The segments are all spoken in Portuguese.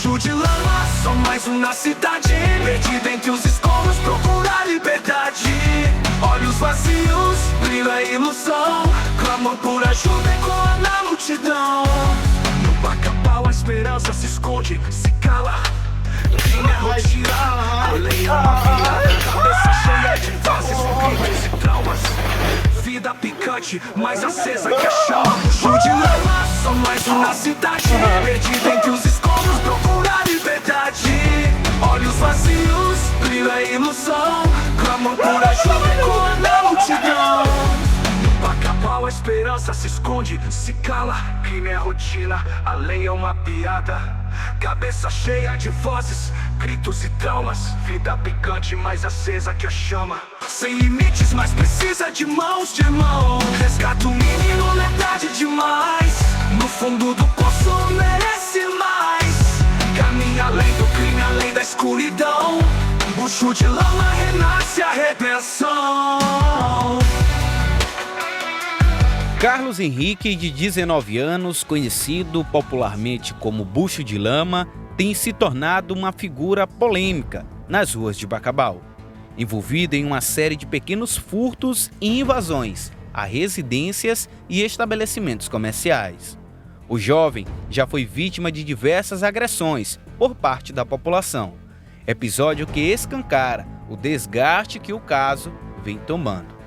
Bucho de lama, só mais um na cidade. Perdido entre os escombros, procurar liberdade. Olhos vazios, brilha a ilusão. Clamam por ajuda, ecoa na multidão. No Bacabal a esperança se esconde, se cala. Quem é rotina, a lei é uma piada. Cabeça cheia de vozes, gritos e traumas. Vida picante, mais acesa que a chama. Bucho de lama, só mais um na cidade. Perdido entre os escombros, procurar liberdade. Olhos vazios, brilha a ilusão. Clamam por ajuda, ecoa na multidão. No Bacabal a esperança se esconde, se cala. Crime é rotina, a lei é uma piada. Cabeça cheia de vozes, gritos e traumas. Vida picante, mais acesa que a chama. Sem limites, mas precisa de mãos de irmão. Resgata o menino, verdade demais. No fundo do poço merece mais. Caminha além do crime, além da escuridão. Bucho de lama, renasce a redenção. Carlos Henrique, de 19 anos, conhecido popularmente como Bucho de Lama, tem se tornado uma figura polêmica nas ruas de Bacabal, envolvido em uma série de pequenos furtos e invasões a residências e estabelecimentos comerciais. O jovem já foi vítima de diversas agressões por parte da população, episódio que escancara o desgaste que o caso vem tomando.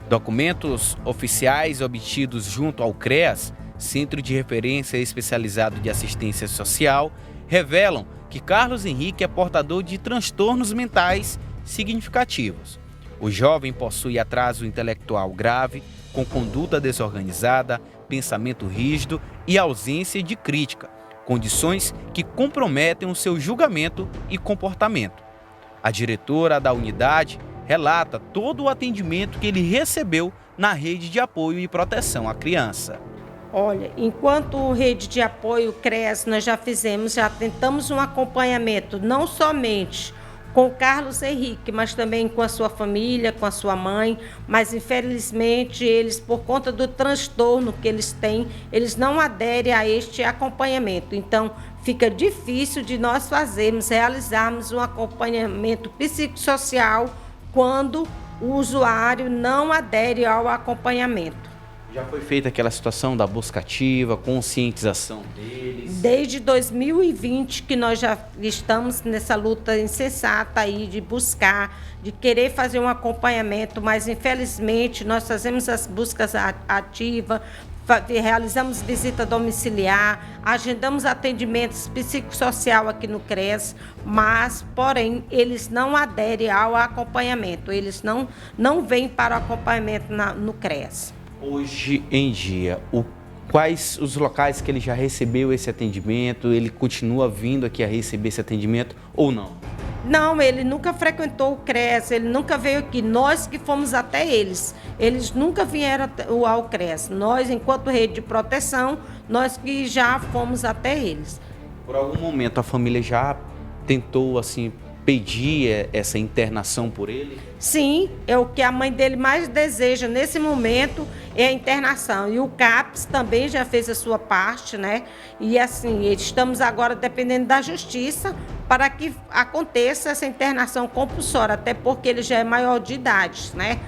Documentos oficiais obtidos junto ao CREAS, Centro de Referência Especializado de Assistência Social, revelam que Carlos Henrique é portador de transtornos mentais significativos. O jovem possui atraso intelectual grave, com conduta desorganizada, pensamento rígido e ausência de crítica, condições que comprometem o seu julgamento e comportamento. A diretora da unidade relata todo o atendimento que ele recebeu na rede de apoio e proteção à criança. Olha, enquanto rede de apoio CREAS, nós já tentamos um acompanhamento, não somente com o Carlos Henrique, mas também com a sua família, com a sua mãe, mas infelizmente eles, por conta do transtorno que eles têm, eles não aderem a este acompanhamento. Então, fica difícil de nós realizarmos um acompanhamento psicossocial quando o usuário não adere ao acompanhamento. Já foi feita aquela situação da busca ativa, conscientização deles? Desde 2020 que nós já estamos nessa luta insensata aí de buscar, de querer fazer um acompanhamento, mas infelizmente nós fazemos as buscas ativas, realizamos visita domiciliar, agendamos atendimentos psicossocial aqui no CREAS, mas, porém, eles não aderem ao acompanhamento, eles não vêm para o acompanhamento no CREAS. Hoje em dia, quais os locais que ele já recebeu esse atendimento? Ele continua vindo aqui a receber esse atendimento ou não? Não, ele nunca frequentou o CREAS, ele nunca veio aqui. Nós que fomos até eles. Eles nunca vieram ao CREAS. Nós, enquanto rede de proteção, nós que já fomos até eles. Por algum momento a família já tentou, assim, pedir essa internação por ele? Sim, é o que a mãe dele mais deseja nesse momento é a internação. E o CAPS também já fez a sua parte, né? E assim, estamos agora dependendo da justiça para que aconteça essa internação compulsória, até porque ele já é maior de idade, né?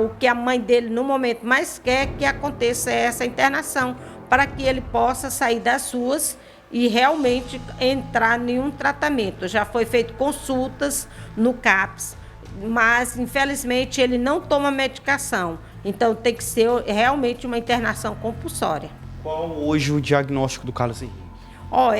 O que a mãe dele no momento mais quer que aconteça é essa internação, para que ele possa sair das ruas e realmente entrar em um tratamento. Já foi feito consultas no CAPS, mas infelizmente ele não toma medicação. Então tem que ser realmente uma internação compulsória. Qual hoje o diagnóstico do Carlos Henrique?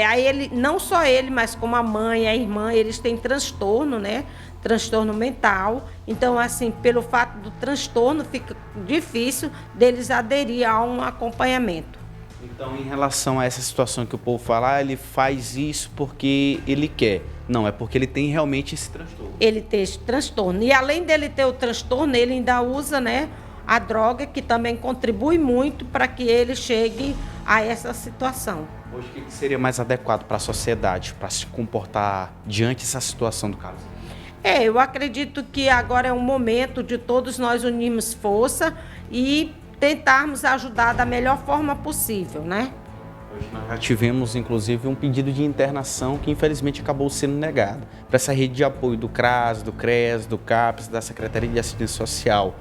Aí ele, não só ele, mas como a mãe, a irmã, eles têm transtorno, né? Transtorno mental. Então, assim, pelo fato do transtorno, fica difícil deles aderir a um acompanhamento. Então, em relação a essa situação que o povo fala, ele faz isso porque ele quer. Não, é porque ele tem realmente esse transtorno. Ele tem esse transtorno. E além dele ter o transtorno, ele ainda usa, né, a droga, que também contribui muito para que ele chegue a essa situação. Hoje, o que seria mais adequado para a sociedade, para se comportar diante dessa situação do Carlos? Eu acredito que agora é um momento de todos nós unirmos força e tentarmos ajudar da melhor forma possível, né? Hoje nós já tivemos, inclusive, um pedido de internação que, infelizmente, acabou sendo negado para essa rede de apoio do CRAS, do CREAS, do CAPES, da Secretaria de Assistência Social.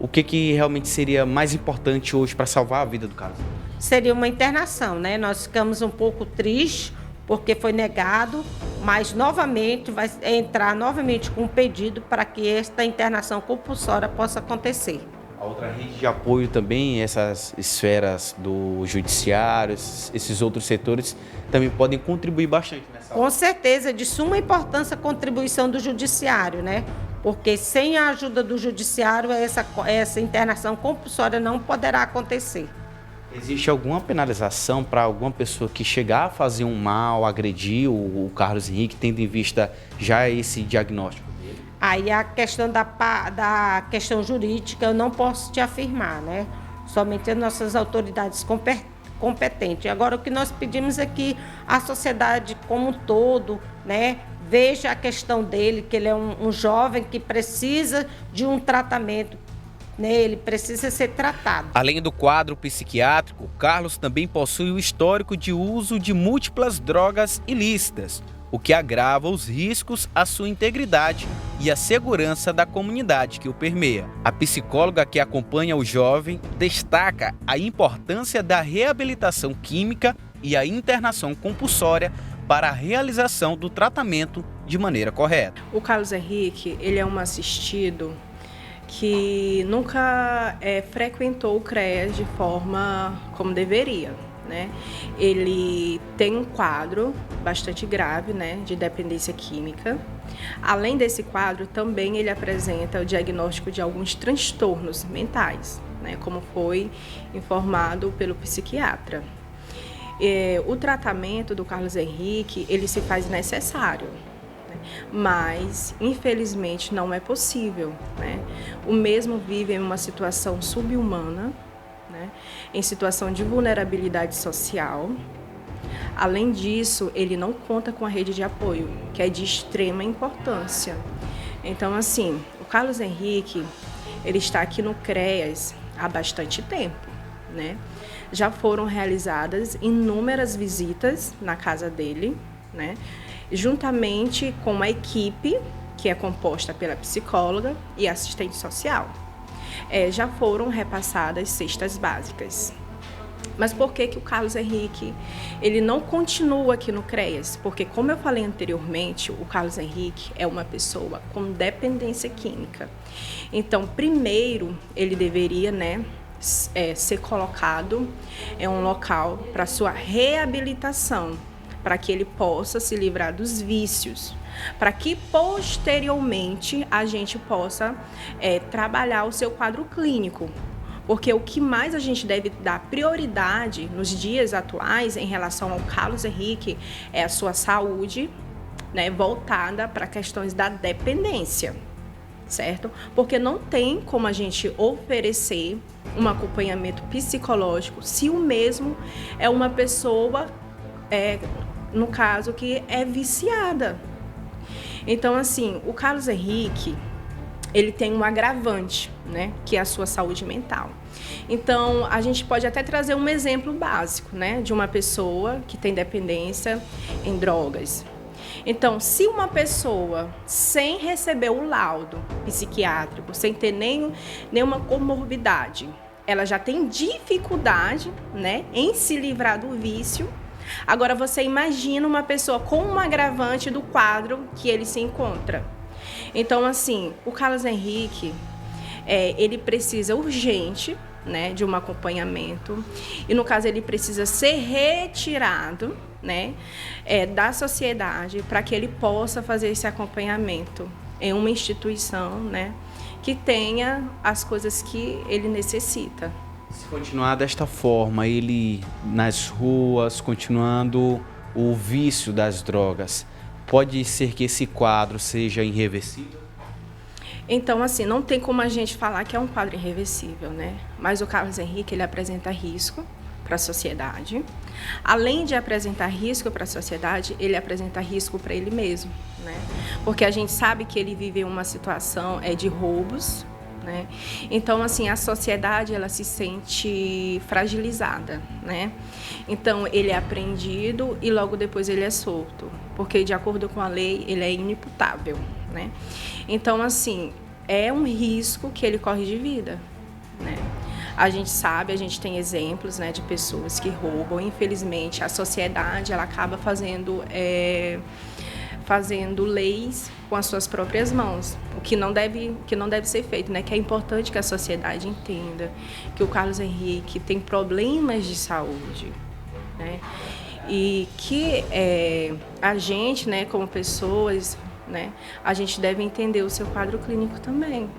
O que realmente seria mais importante hoje para salvar a vida do Carlos? Seria uma internação, né? Nós ficamos um pouco tristes porque foi negado, mas novamente vai entrar novamente com um pedido para que esta internação compulsória possa acontecer. A outra rede de apoio também, essas esferas do judiciário, esses outros setores também podem contribuir bastante nessa Com certeza, é de suma importância a contribuição do judiciário, né? Porque sem a ajuda do judiciário, essa internação compulsória não poderá acontecer. Existe alguma penalização para alguma pessoa que chegar a fazer um mal, agredir o Carlos Henrique, tendo em vista já esse diagnóstico dele? Aí a questão da questão jurídica eu não posso te afirmar, né? Somente as nossas autoridades competentes. Agora, o que nós pedimos é que a sociedade como um todo, né, veja a questão dele, que ele é um jovem que precisa de um tratamento, né? Ele precisa ser tratado. Além do quadro psiquiátrico, Carlos também possui o histórico de uso de múltiplas drogas ilícitas, o que agrava os riscos à sua integridade e à segurança da comunidade que o permeia. A psicóloga que acompanha o jovem destaca a importância da reabilitação química e a internação compulsória para a realização do tratamento de maneira correta. O Carlos Henrique, ele é um assistido que nunca frequentou o CREAS de forma como deveria, né? Ele tem um quadro bastante grave, né, de dependência química. Além desse quadro, também ele apresenta o diagnóstico de alguns transtornos mentais, né, como foi informado pelo psiquiatra. O tratamento do Carlos Henrique, ele se faz necessário, mas infelizmente não é possível, né? O mesmo vive em uma situação subhumana, né? Em situação de vulnerabilidade social. Além disso, ele não conta com a rede de apoio, que é de extrema importância. Então, assim, o Carlos Henrique, ele está aqui no CREAS há bastante tempo, né? Já foram realizadas inúmeras visitas na casa dele, né? Juntamente com uma equipe que é composta pela psicóloga e assistente social. Já foram repassadas cestas básicas. Mas por que o Carlos Henrique ele não continua aqui no CREAS? Porque, como eu falei anteriormente, o Carlos Henrique é uma pessoa com dependência química. Então, primeiro, ele deveria, né, ser colocado em um local para sua reabilitação, para que ele possa se livrar dos vícios, para que posteriormente a gente possa trabalhar o seu quadro clínico. Porque o que mais a gente deve dar prioridade nos dias atuais em relação ao Carlos Henrique é a sua saúde, né, voltada para questões da dependência, certo? Porque não tem como a gente oferecer um acompanhamento psicológico se o mesmo é uma pessoa, no caso, que é viciada. Então, assim, o Carlos Henrique, ele tem um agravante, né, que é a sua saúde mental. Então, a gente pode até trazer um exemplo básico, né, de uma pessoa que tem dependência em drogas. Então, se uma pessoa, sem receber o laudo psiquiátrico, sem ter nenhuma comorbidade, ela já tem dificuldade, né, em se livrar do vício. Agora, você imagina uma pessoa com um agravante do quadro que ele se encontra. Então, assim, o Carlos Henrique, ele precisa urgente, né, de um acompanhamento. E, no caso, ele precisa ser retirado, né, da sociedade para que ele possa fazer esse acompanhamento em uma instituição, né, que tenha as coisas que ele necessita. Se continuar desta forma, ele nas ruas, continuando o vício das drogas, pode ser que esse quadro seja irreversível? Então, assim, não tem como a gente falar que é um quadro irreversível, né? Mas o Carlos Henrique, ele apresenta risco para a sociedade. Além de apresentar risco para a sociedade, ele apresenta risco para ele mesmo, né? Porque a gente sabe que ele vive uma situação de roubos, né? Então, assim, a sociedade, ela se sente fragilizada, né? Então, ele é apreendido e logo depois ele é solto, porque de acordo com a lei, ele é inimputável, né? Então, assim, é um risco que ele corre de vida, né? A gente sabe, a gente tem exemplos, né, de pessoas que roubam. Infelizmente, a sociedade, ela acaba fazendo leis com as suas próprias mãos, o que não deve ser feito, né? Que é importante que a sociedade entenda que o Carlos Henrique tem problemas de saúde, né? E que a gente, né, como pessoas, né, a gente deve entender o seu quadro clínico também.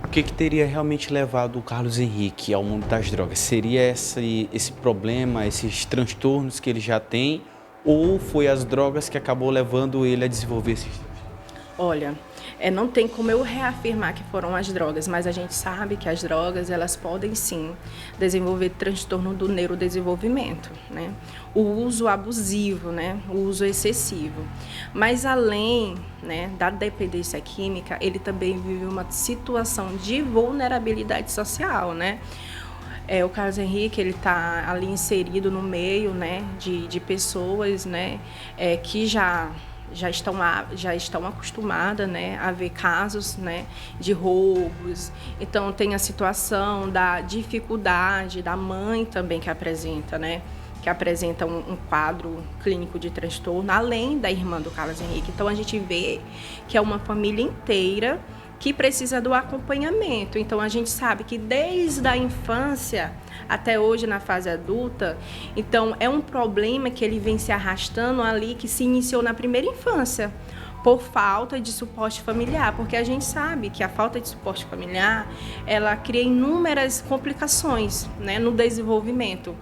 O que teria realmente levado o Carlos Henrique ao mundo das drogas? Seria esse problema, esses transtornos que ele já tem, ou foi as drogas que acabou levando ele a desenvolver esses transtornos? Olha, não tem como eu reafirmar que foram as drogas, mas a gente sabe que as drogas, elas podem sim desenvolver transtorno do neurodesenvolvimento, né? O uso abusivo, né? O uso excessivo. Mas além, né, da dependência química, ele também vive uma situação de vulnerabilidade social, né? O Carlos Henrique, ele está ali inserido no meio, né, de pessoas, né, que já estão acostumadas, né, a ver casos, né, de roubos. Então, tem a situação da dificuldade da mãe também que apresenta, né, um quadro clínico de transtorno, além da irmã do Carlos Henrique. Então, a gente vê que é uma família inteira que precisa do acompanhamento. Então, a gente sabe que desde a infância até hoje, na fase adulta, então é um problema que ele vem se arrastando ali, que se iniciou na primeira infância, por falta de suporte familiar, porque a gente sabe que a falta de suporte familiar, ela cria inúmeras complicações, né, no desenvolvimento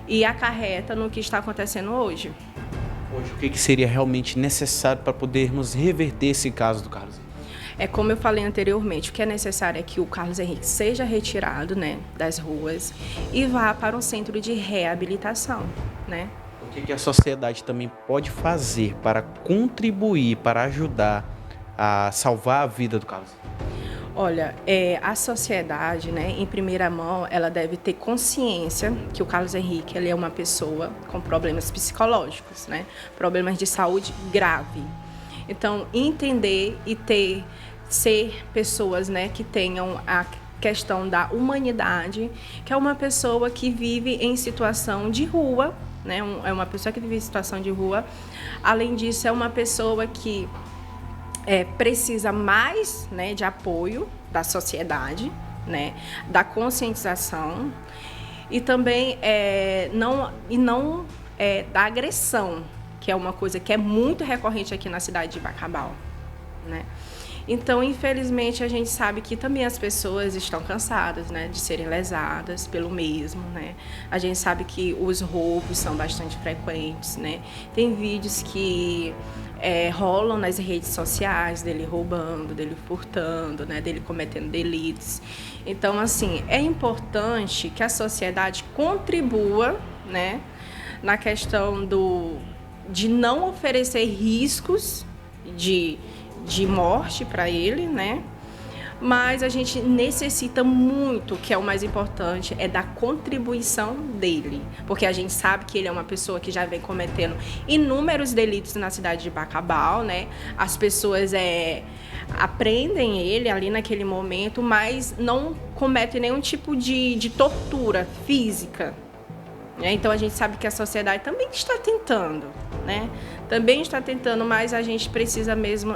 e acarreta no que está acontecendo hoje. Hoje, o que seria realmente necessário para podermos reverter esse caso do Carlos Henrique? Como eu falei anteriormente, o que é necessário é que o Carlos Henrique seja retirado, né, das ruas e vá para um centro de reabilitação, né? O que a sociedade também pode fazer para contribuir, para ajudar a salvar a vida do Carlos Henrique? Olha, a sociedade, né, em primeira mão, ela deve ter consciência que o Carlos Henrique, ele é uma pessoa com problemas psicológicos, né, problemas de saúde grave. Então, entender e ser pessoas, né, que tenham a questão da humanidade, que é uma pessoa que vive em situação de rua, né, é uma pessoa que vive em situação de rua. Além disso, é uma pessoa que precisa mais, né, de apoio da sociedade, né, da conscientização e também não da agressão, que é uma coisa que é muito recorrente aqui na cidade de Bacabal, né? Então, infelizmente, a gente sabe que também as pessoas estão cansadas, né, de serem lesadas pelo mesmo, né? A gente sabe que os roubos são bastante frequentes, né? Tem vídeos que rolam nas redes sociais dele roubando, dele furtando, né, dele cometendo delitos. Então, assim, é importante que a sociedade contribua, né, na questão de não oferecer riscos de morte para ele, né? Mas a gente necessita muito, que é o mais importante, da contribuição dele. Porque a gente sabe que ele é uma pessoa que já vem cometendo inúmeros delitos na cidade de Bacabal, né? As pessoas aprendem ele ali naquele momento, mas não cometem nenhum tipo de tortura física. Então, a gente sabe que a sociedade também está tentando, né? Também está tentando, mas a gente precisa mesmo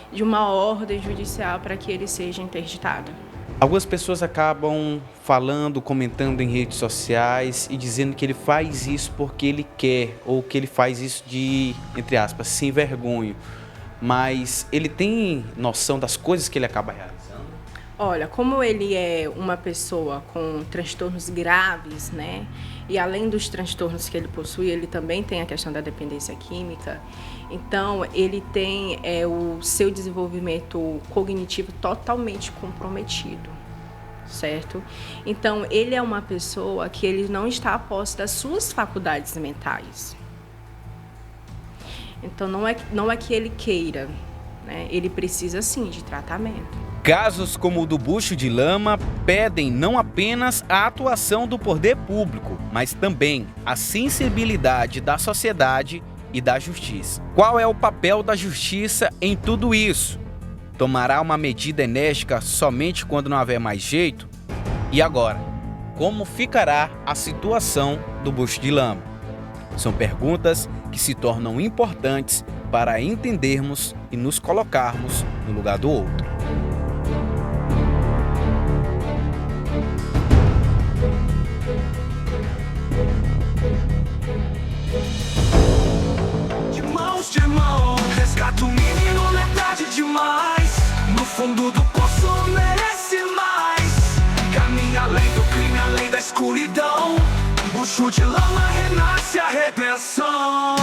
de uma ordem judicial para que ele seja interditado. Algumas pessoas acabam falando, comentando em redes sociais e dizendo que ele faz isso porque ele quer, ou que ele faz isso de, entre aspas, sem vergonha. Mas ele tem noção das coisas que ele acaba realizando? Olha, como ele é uma pessoa com transtornos graves, né? E além dos transtornos que ele possui, ele também tem a questão da dependência química. Então, ele tem o seu desenvolvimento cognitivo totalmente comprometido, certo? Então, ele é uma pessoa que ele não está a posse das suas faculdades mentais. Então, não é que ele queira, né? Ele precisa, sim, de tratamento. Casos como o do Bucho de Lama pedem não apenas a atuação do poder público, mas também a sensibilidade da sociedade e da justiça. Qual é o papel da justiça em tudo isso? Tomará uma medida enérgica somente quando não houver mais jeito? E agora, como ficará a situação do Bucho de Lama? São perguntas que se tornam importantes para entendermos e nos colocarmos no lugar do outro. De mão, resgata o menino, metade demais. No fundo do poço merece mais. Caminha além do crime, além da escuridão. Bucho de Lama renasce a redenção.